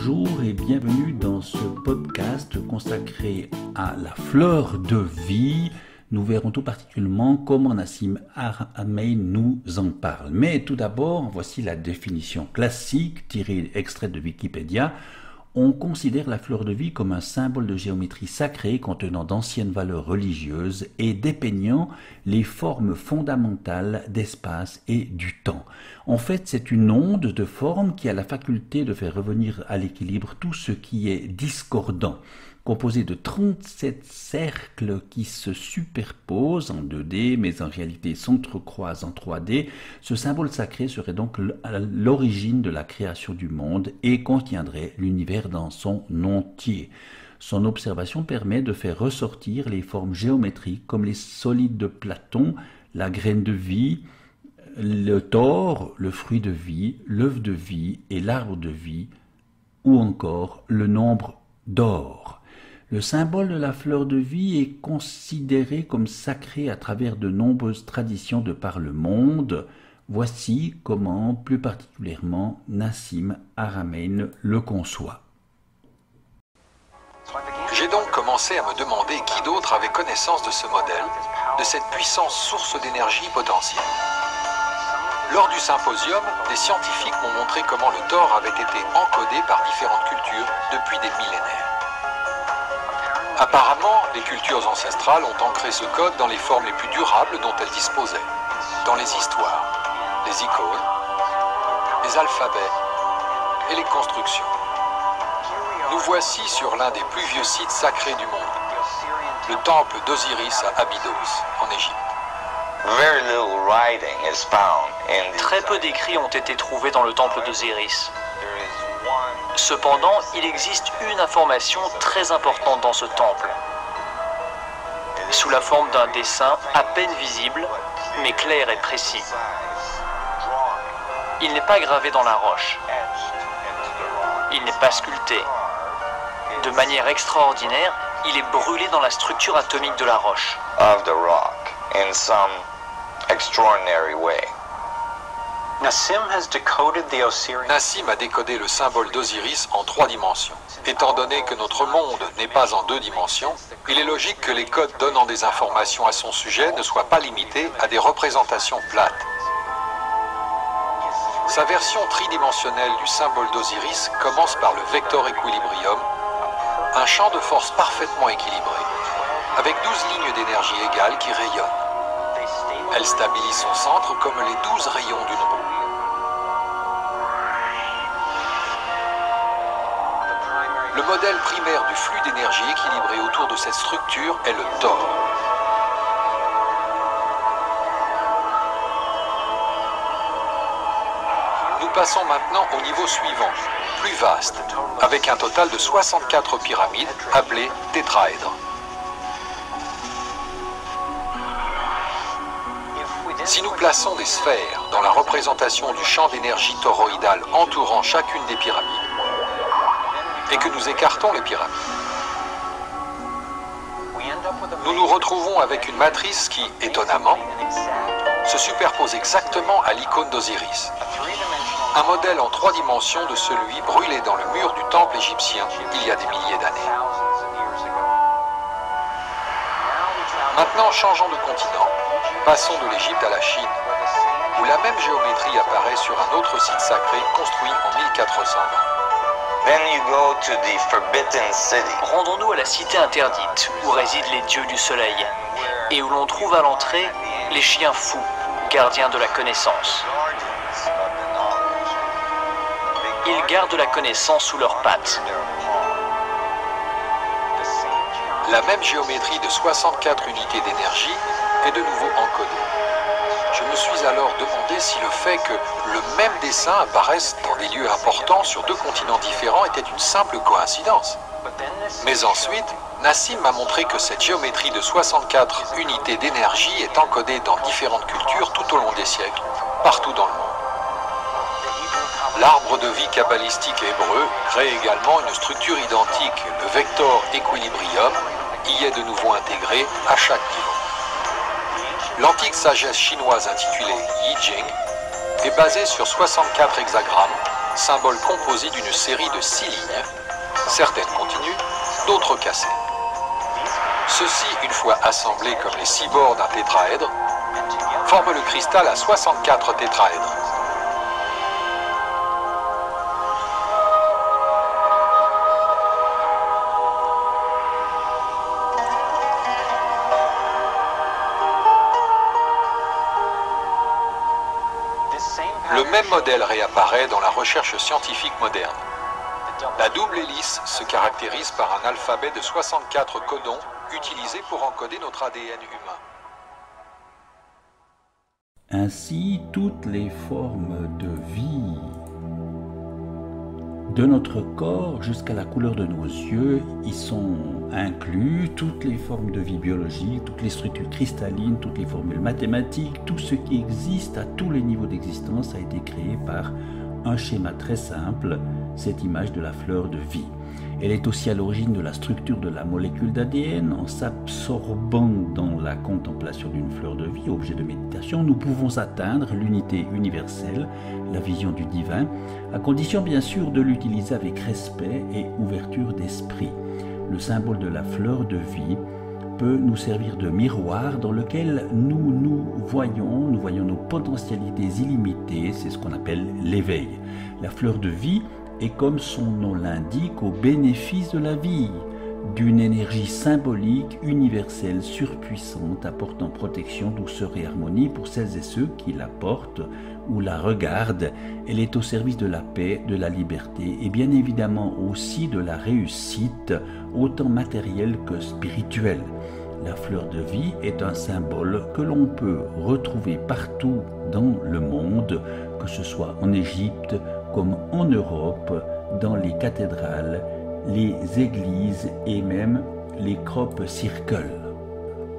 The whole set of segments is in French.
Bonjour et bienvenue dans ce podcast consacré à la fleur de vie. Nous verrons tout particulièrement comment Nassim Haramein nous en parle. Mais tout d'abord, voici la définition classique tirée extraite de Wikipédia. On considère la fleur de vie comme un symbole de géométrie sacrée contenant d'anciennes valeurs religieuses et dépeignant les formes fondamentales d'espace et du temps. En fait, c'est une onde de forme qui a la faculté de faire revenir à l'équilibre tout ce qui est discordant. Composé de 37 cercles qui se superposent en 2D, mais en réalité s'entrecroisent en 3D, ce symbole sacré serait donc l'origine de la création du monde et contiendrait l'univers dans son entier. Son observation permet de faire ressortir les formes géométriques comme les solides de Platon, la graine de vie, le tore, le fruit de vie, l'œuf de vie et l'arbre de vie, ou encore le nombre d'or. Le symbole de la fleur de vie est considéré comme sacré à travers de nombreuses traditions de par le monde. Voici comment, plus particulièrement, Nassim Haramein le conçoit. J'ai donc commencé à me demander qui d'autre avait connaissance de ce modèle, de cette puissante source d'énergie potentielle. Lors du symposium, des scientifiques m'ont montré comment le Thor avait été encodé par différentes cultures depuis des millénaires. Apparemment, les cultures ancestrales ont ancré ce code dans les formes les plus durables dont elles disposaient, dans les histoires, les icônes, les alphabets et les constructions. Nous voici sur l'un des plus vieux sites sacrés du monde, le temple d'Osiris à Abydos, en Égypte. Très peu d'écrits ont été trouvés dans le temple d'Osiris. Cependant, il existe une information très importante dans ce temple, sous la forme d'un dessin à peine visible, mais clair et précis. Il n'est pas gravé dans la roche. Il n'est pas sculpté. De manière extraordinaire, il est brûlé dans la structure atomique de la roche. Nassim a décodé le symbole d'Osiris en 3 dimensions. Étant donné que notre monde n'est pas en 2 dimensions, il est logique que les codes donnant des informations à son sujet ne soient pas limités à des représentations plates. Sa version tridimensionnelle du symbole d'Osiris commence par le vector equilibrium, un champ de force parfaitement équilibré, avec 12 lignes d'énergie égales qui rayonnent. Elle stabilise son centre comme les 12 rayons d'une roue. Le modèle primaire du flux d'énergie équilibré autour de cette structure est le Thor. Nous passons maintenant au niveau suivant, plus vaste, avec un total de 64 pyramides appelées tétraèdres. Si nous plaçons des sphères dans la représentation du champ d'énergie toroïdal entourant chacune des pyramides, et que nous écartons les pyramides, nous nous retrouvons avec une matrice qui, étonnamment, se superpose exactement à l'icône d'Osiris. Un modèle en 3 dimensions de celui brûlé dans le mur du temple égyptien il y a des milliers d'années. Maintenant, changeons de continent. Passons de l'Égypte à la Chine, où la même géométrie apparaît sur un autre site sacré construit en 1420. Rendons-nous à la cité interdite, où résident les dieux du soleil, et où l'on trouve à l'entrée les chiens fous, gardiens de la connaissance. Ils gardent la connaissance sous leurs pattes. La même géométrie de 64 unités d'énergie est de nouveau encodée. Je me suis alors demandé si le fait que le même dessin apparaisse dans des lieux importants sur 2 continents différents était une simple coïncidence. Mais ensuite, Nassim m'a montré que cette géométrie de 64 unités d'énergie est encodée dans différentes cultures tout au long des siècles, partout dans le monde. L'arbre de vie kabbalistique hébreu crée également une structure identique, le vector equilibrium, y est de nouveau intégré à chaque niveau. L'antique sagesse chinoise intitulée Yi Jing est basée sur 64 hexagrammes symbole composé d'une série de 6 lignes, certaines continues, d'autres cassées. Ceux-ci, une fois assemblés comme les 6 bords d'un tétraèdre, forment le cristal à 64 tétraèdres. Le même modèle réapparaît dans la recherche scientifique moderne. La double hélice se caractérise par un alphabet de 64 codons utilisés pour encoder notre ADN humain. Ainsi, toutes les formes de vie de notre corps jusqu'à la couleur de nos yeux y sont inclus, toutes les formes de vie biologique, toutes les structures cristallines, toutes les formules mathématiques, tout ce qui existe à tous les niveaux d'existence a été créé par un schéma très simple, cette image de la fleur de vie. Elle est aussi à l'origine de la structure de la molécule d'ADN. En s'absorbant dans la contemplation d'une fleur de vie, objet de méditation, nous pouvons atteindre l'unité universelle, la vision du divin, à condition bien sûr de l'utiliser avec respect et ouverture d'esprit. Le symbole de la fleur de vie peut nous servir de miroir dans lequel nous voyons nos potentialités illimitées, c'est ce qu'on appelle l'éveil. La fleur de vie est, comme son nom l'indique, au bénéfice de la vie, d'une énergie symbolique, universelle, surpuissante, apportant protection, douceur et harmonie pour celles et ceux qui la portent ou la regardent. Elle est au service de la paix, de la liberté et bien évidemment aussi de la réussite, autant matérielle que spirituelle. La fleur de vie est un symbole que l'on peut retrouver partout dans le monde, que ce soit en Égypte comme en Europe, dans les cathédrales, les églises et même les crop circles.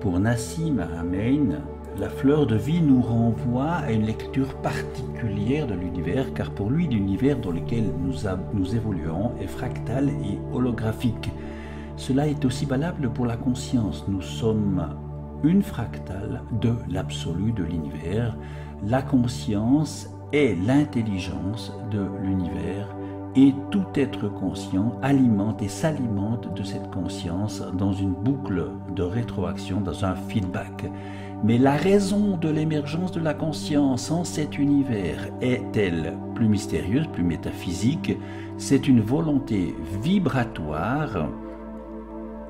Pour Nassim Haramein, la fleur de vie nous renvoie à une lecture particulière de l'univers, car pour lui, l'univers dans lequel nous évoluons est fractal et holographique. Cela est aussi valable pour la conscience. Nous sommes une fractale de l'absolu de l'univers. La conscience est l'intelligence de l'univers et tout être conscient alimente et s'alimente de cette conscience dans une boucle de rétroaction, dans un feedback. Mais la raison de l'émergence de la conscience en cet univers est-elle plus mystérieuse, plus métaphysique? C'est une volonté vibratoire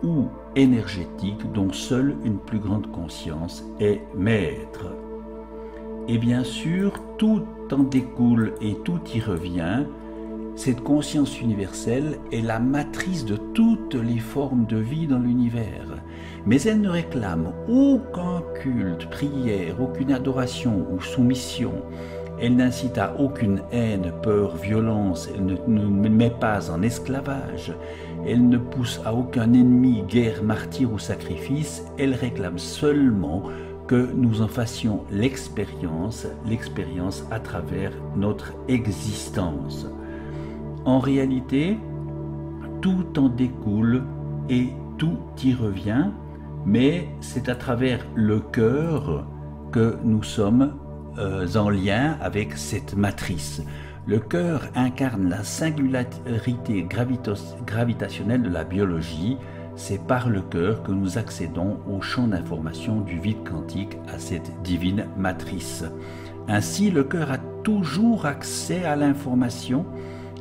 ou énergétique dont seule une plus grande conscience est maître. Et bien sûr, tout en découle et tout y revient. Cette conscience universelle est la matrice de toutes les formes de vie dans l'univers. Mais elle ne réclame aucun culte, prière, aucune adoration ou soumission. Elle n'incite à aucune haine, peur, violence. Elle ne nous met pas en esclavage. Elle ne pousse à aucun ennemi, guerre, martyre ou sacrifice. Elle réclame seulement que nous en fassions l'expérience à travers notre existence. En réalité, tout en découle et tout y revient, mais c'est à travers le cœur que nous sommes en lien avec cette matrice. Le cœur incarne la singularité gravitationnelle de la biologie. C'est par le cœur que nous accédons au champ d'information du vide quantique, à cette divine matrice. Ainsi, le cœur a toujours accès à l'information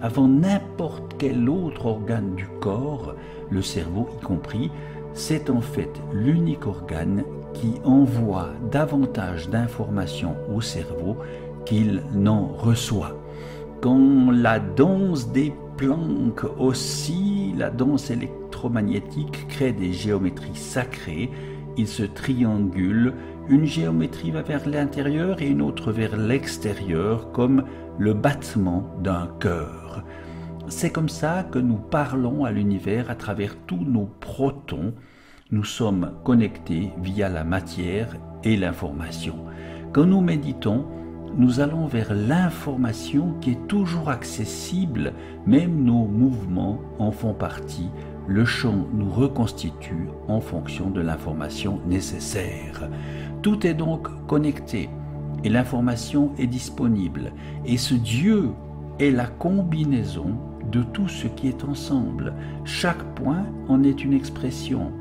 avant n'importe quel autre organe du corps, le cerveau y compris. C'est en fait l'unique organe qui envoie davantage d'informations au cerveau qu'il n'en reçoit. Quand la danse des Planck oscille, la danse électromagnétique crée des géométries sacrées, ils se triangulent, une géométrie va vers l'intérieur et une autre vers l'extérieur, comme le battement d'un cœur. C'est comme ça que nous parlons à l'univers à travers tous nos protons. Nous sommes connectés via la matière et l'information. Quand nous méditons, nous allons vers l'information qui est toujours accessible, même nos mouvements en font partie. Le champ nous reconstitue en fonction de l'information nécessaire. Tout est donc connecté et l'information est disponible. Et ce Dieu est la combinaison de tout ce qui est ensemble. Chaque point en est une expression.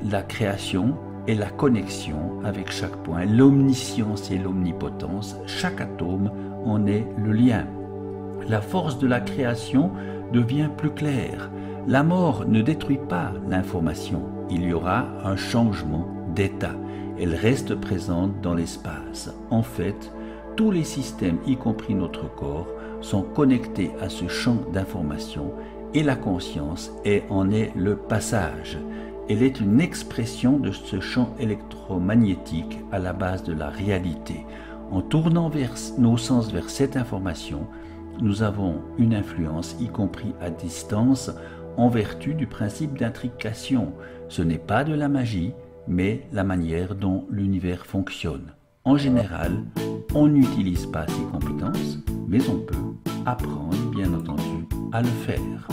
La création est la connexion avec chaque point. L'omniscience et l'omnipotence, chaque atome en est le lien. La force de la création devient plus claire. La mort ne détruit pas l'information. Il y aura un changement d'état. Elle reste présente dans l'espace. En fait, tous les systèmes, y compris notre corps, sont connectés à ce champ d'information et la conscience en est le passage. Elle est une expression de ce champ électromagnétique à la base de la réalité. En tournant nos sens vers cette information, nous avons une influence, y compris à distance, en vertu du principe d'intrication. Ce n'est pas de la magie, mais la manière dont l'univers fonctionne. En général, on n'utilise pas ces compétences, mais on peut apprendre, bien entendu, à le faire.